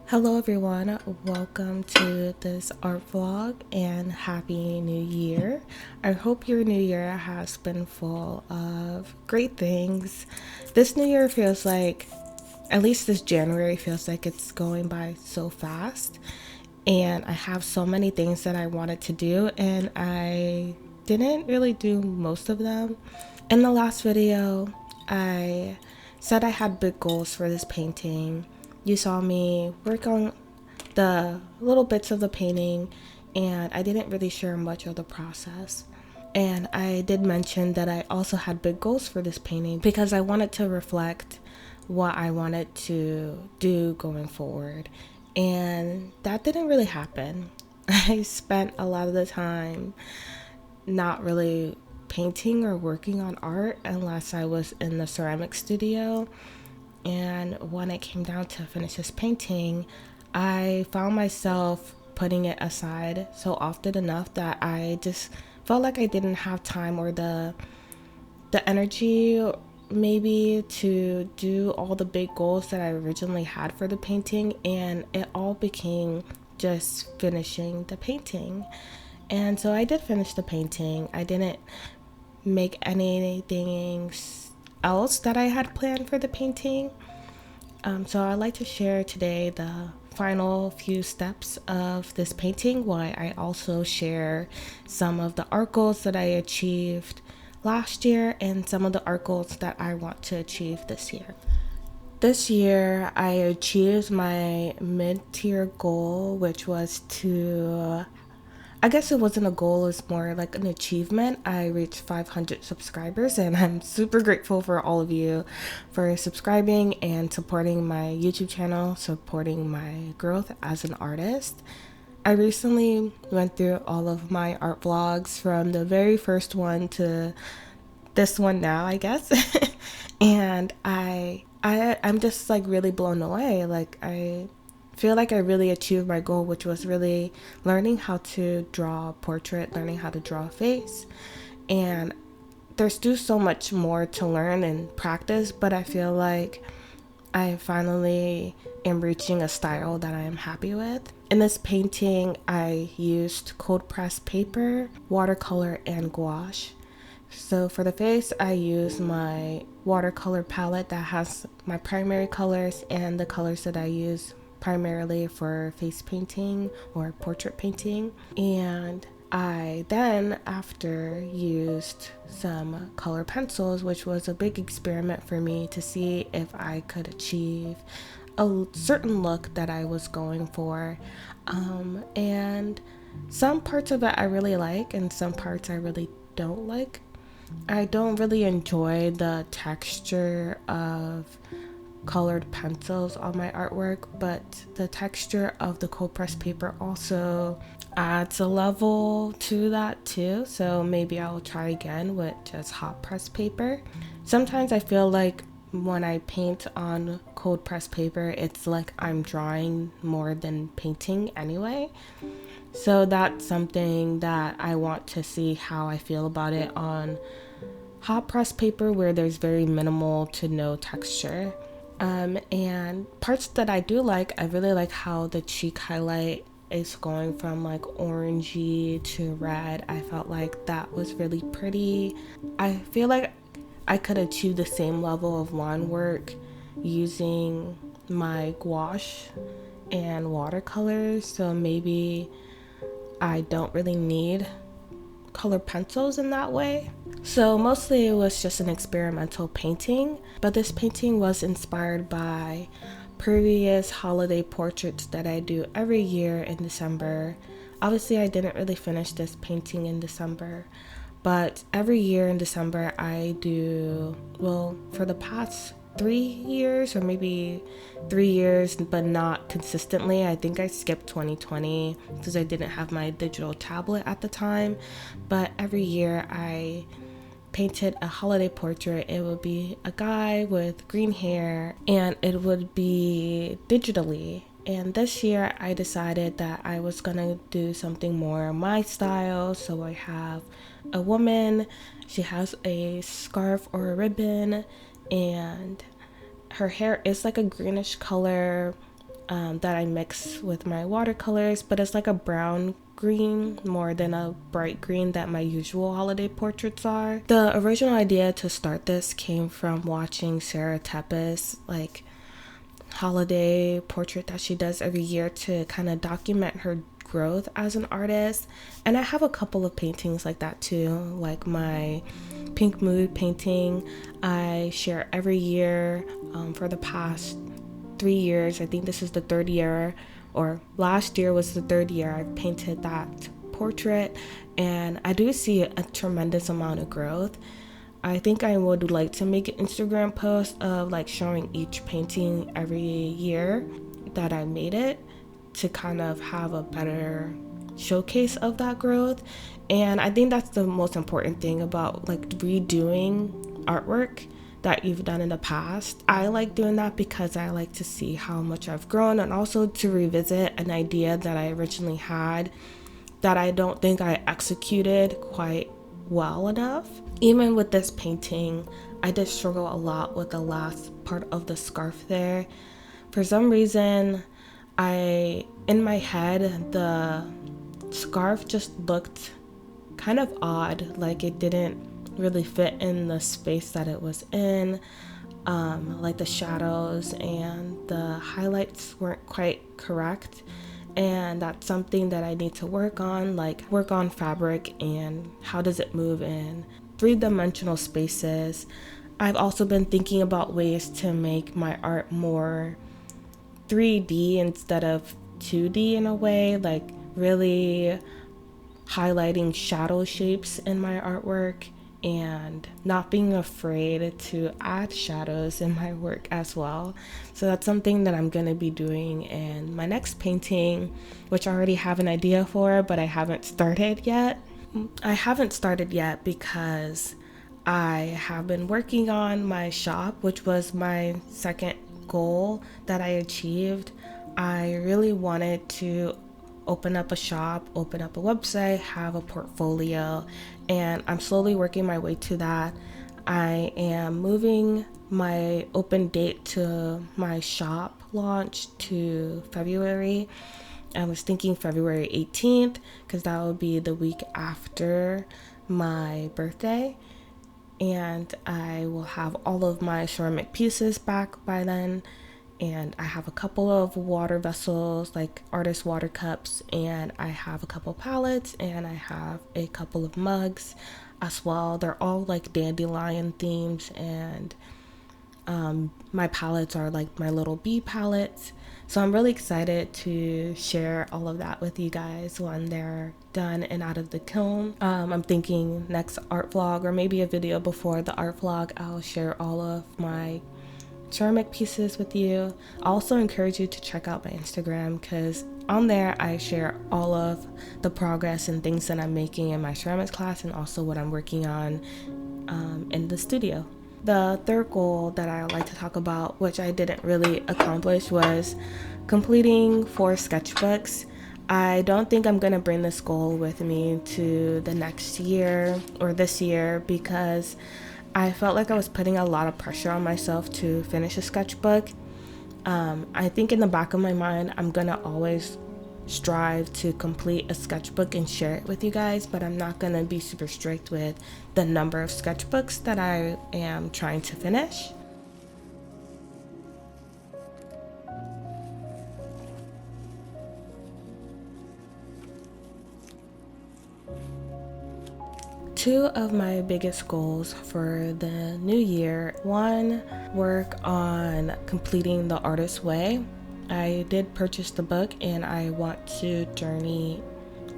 Hello everyone, welcome to this art vlog and happy new year. I hope your new year has been full of great things. This new year feels like, at least this January feels like it's going by so fast, and I have so many things that I wanted to do and I didn't really do most of them. In the last video, I said I had big goals for this painting. You saw me work on the little bits of the painting, and I didn't really share much of the process. And I did mention that I also had big goals for this painting because I wanted to reflect what I wanted to do going forward. And that didn't really happen. I spent a lot of the time not really painting or working on art unless I was in the ceramic studio. And when it came down to finish this painting, I found myself putting it aside so often enough that I just felt like I didn't have time or the energy maybe to do all the big goals that I originally had for the painting, and it all became just finishing the painting. And so I did finish the painting. I didn't make anything else that I had planned for the painting. So I'd like to share today the final few steps of this painting, while I also share some of the art goals that I achieved last year and some of the art goals that I want to achieve this year. This year, I achieved my mid-tier goal, which was to, I guess it wasn't a goal, it's more like an achievement. I reached 500 subscribers, and I'm super grateful for all of you for subscribing and supporting my YouTube channel, supporting my growth as an artist. I recently went through all of my art vlogs from the very first one to this one now, I guess. And I'm just like really blown away. Like, I feel like I really achieved my goal, which was really learning how to draw a portrait, learning how to draw a face. And there's still so much more to learn and practice, but I feel like I finally am reaching a style that I am happy with. In this painting, I used cold pressed paper, watercolor, and gouache. So for the face, I use my watercolor palette that has my primary colors and the colors that I use primarily for face painting or portrait painting. And I then, after, used some color pencils, which was a big experiment for me to see if I could achieve a certain look that I was going for. And some parts of it I really like, and some parts I really don't like. I don't really enjoy the texture of colored pencils on my artwork, but the texture of the cold pressed paper also adds a level to that too. So maybe I'll try again with just hot pressed paper. Sometimes I feel like when I paint on cold pressed paper, it's like I'm drawing more than painting anyway. So that's something that I want to see how I feel about it on hot press paper, where there's very minimal to no texture. And parts that I do like, I really like how the cheek highlight is going from like orangey to red. I felt like that was really pretty. I feel like I could achieve the same level of line work using my gouache and watercolors, so maybe I don't really need color pencils in that way. So mostly it was just an experimental painting, but this painting was inspired by previous holiday portraits that I do every year in December. Obviously, I didn't really finish this painting in December, but every year in December I do, well, for the past 3 years or maybe 3 years, but not consistently. I think I skipped 2020 because I didn't have my digital tablet at the time, but every year I painted a holiday portrait. It would be a guy with green hair, and it would be digitally. And this year I decided that I was gonna do something more my style. So I have a woman, she has a scarf or a ribbon, and her hair is like a greenish color. that I mix with my watercolors, but it's like a brown green more than a bright green that my usual holiday portraits are. The original idea to start this came from watching Sarah Tepes holiday portrait that she does every year to kind of document her growth as an artist. And I have a couple of paintings like that too, like my pink mood painting I share every year for the past 3 years. I think this is the third year, or last year was the third year I painted that portrait, and I do see a tremendous amount of growth. I think I would like to make an Instagram post of like showing each painting every year that I made it, to kind of have a better showcase of that growth. And I think that's the most important thing about like redoing artwork that you've done in the past. I like doing that because I like to see how much I've grown, and also to revisit an idea that I originally had that I don't think I executed quite well enough. Even with this painting, I did struggle a lot with the last part of the scarf there. For some reason, in my head, the scarf just looked kind of odd, like it didn't really fit in the space that it was in. Like the shadows and the highlights weren't quite correct, and that's something that I need to work on, like work on fabric and how does it move in three-dimensional spaces. I've also been thinking about ways to make my art more 3D instead of 2D in a way, like really highlighting shadow shapes in my artwork and not being afraid to add shadows in my work as well. So that's something that I'm going to be doing in my next painting, which I already have an idea for, but I haven't started yet. I haven't started yet because I have been working on my shop, which was my second goal that I achieved. I really wanted to open up a shop, open up a website, have a portfolio, and I'm slowly working my way to that. I am moving my open date to my shop launch to February. I was thinking February 18th because that will be the week after my birthday, and I will have all of my ceramic pieces back by then. And I have a couple of water vessels, like artist water cups, and I have a couple palettes, and I have a couple of mugs as well. They're all like dandelion themes, and my palettes are like my little bee palettes. So I'm really excited to share all of that with you guys when they're done and out of the kiln. I'm thinking next art vlog, or maybe a video before the art vlog, I'll share all of my ceramic pieces with you. I also encourage you to check out my Instagram, because on there I share all of the progress and things that I'm making in my ceramics class, and also what I'm working on in the studio. The third goal that I like to talk about, which I didn't really accomplish, was completing 4 sketchbooks. I don't think I'm gonna bring this goal with me to the next year or this year, because I felt like I was putting a lot of pressure on myself to finish a sketchbook. I think in the back of my mind, I'm gonna always strive to complete a sketchbook and share it with you guys, but I'm not gonna be super strict with the number of sketchbooks that I am trying to finish. Two of my biggest goals for the new year: one, work on completing The Artist's Way. I did purchase the book, and I want to journey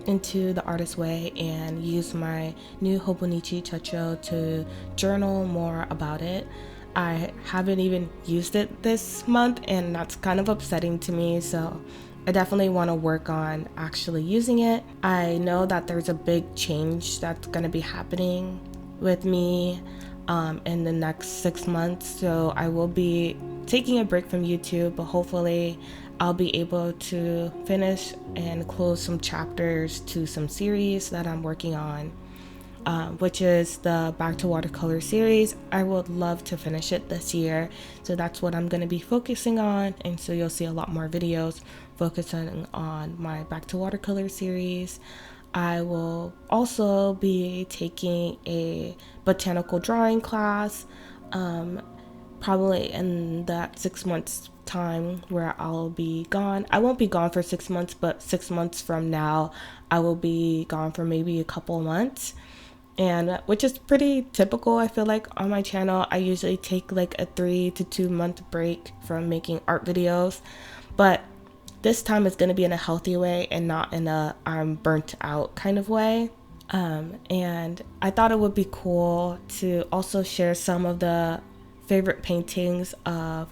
into The Artist's Way and use my new Hobonichi Chocho to journal more about it. I haven't even used it this month, and that's kind of upsetting to me, so I definitely want to work on actually using it. I know that there's a big change that's going to be happening with me in the next 6 months, so I will be taking a break from YouTube, but hopefully I'll be able to finish and close some chapters to some series that I'm working on. which is the Back to Watercolor series. I would love to finish it this year, so that's what I'm going to be focusing on, and so you'll see a lot more videos focusing on my Back to Watercolor series. I will also be taking a botanical drawing class, probably in that 6 months time where I'll be gone. I won't be gone for 6 months, but 6 months from now I will be gone for maybe a couple months, and which is pretty typical. I feel like on my channel I usually take like a 3 to 2 month break from making art videos, but this time it's going to be in a healthy way and not in a I'm burnt out kind of way. And I thought it would be cool to also share some of the favorite paintings of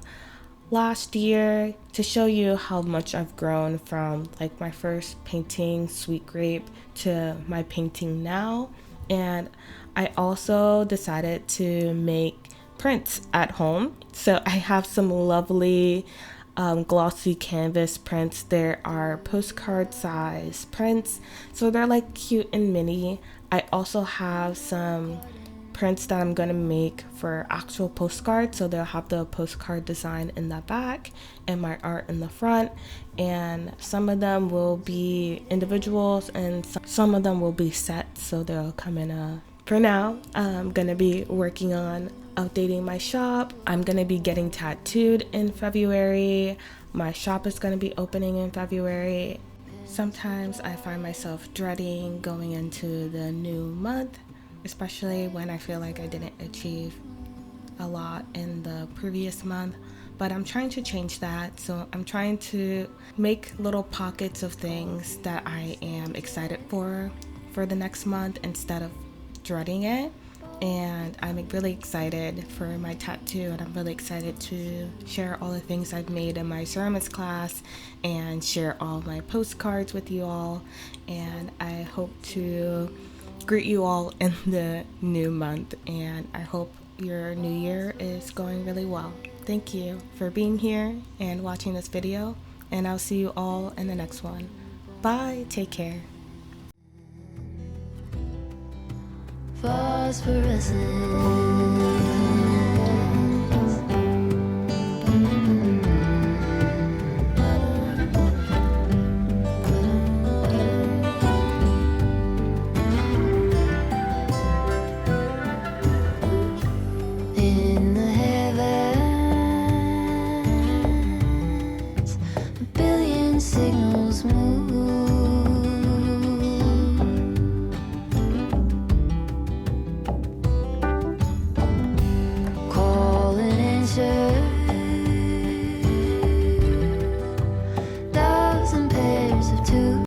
last year to show you how much I've grown from like my first painting, Sweet Grape, to my painting now. And I also decided to make prints at home. So I have some lovely glossy canvas prints. There are postcard size prints, so they're like cute and mini. I also have some prints that I'm gonna make for actual postcards, so they'll have the postcard design in the back and my art in the front, and some of them will be individuals and some of them will be sets, so they'll come in a. For now, I'm gonna be working on updating my shop. I'm gonna be getting tattooed in February. My shop is gonna be opening in February. Sometimes I find myself dreading going into the new month, especially when I feel like I didn't achieve a lot in the previous month. But I'm trying to change that. So I'm trying to make little pockets of things that I am excited for the next month instead of dreading it. And I'm really excited for my tattoo, and I'm really excited to share all the things I've made in my ceramics class and share all my postcards with you all. And I hope to greet you all in the new month, and I hope your new year is going really well. Thank you for being here and watching this video, and I'll see you all in the next one. Bye, take care. Phosphorescent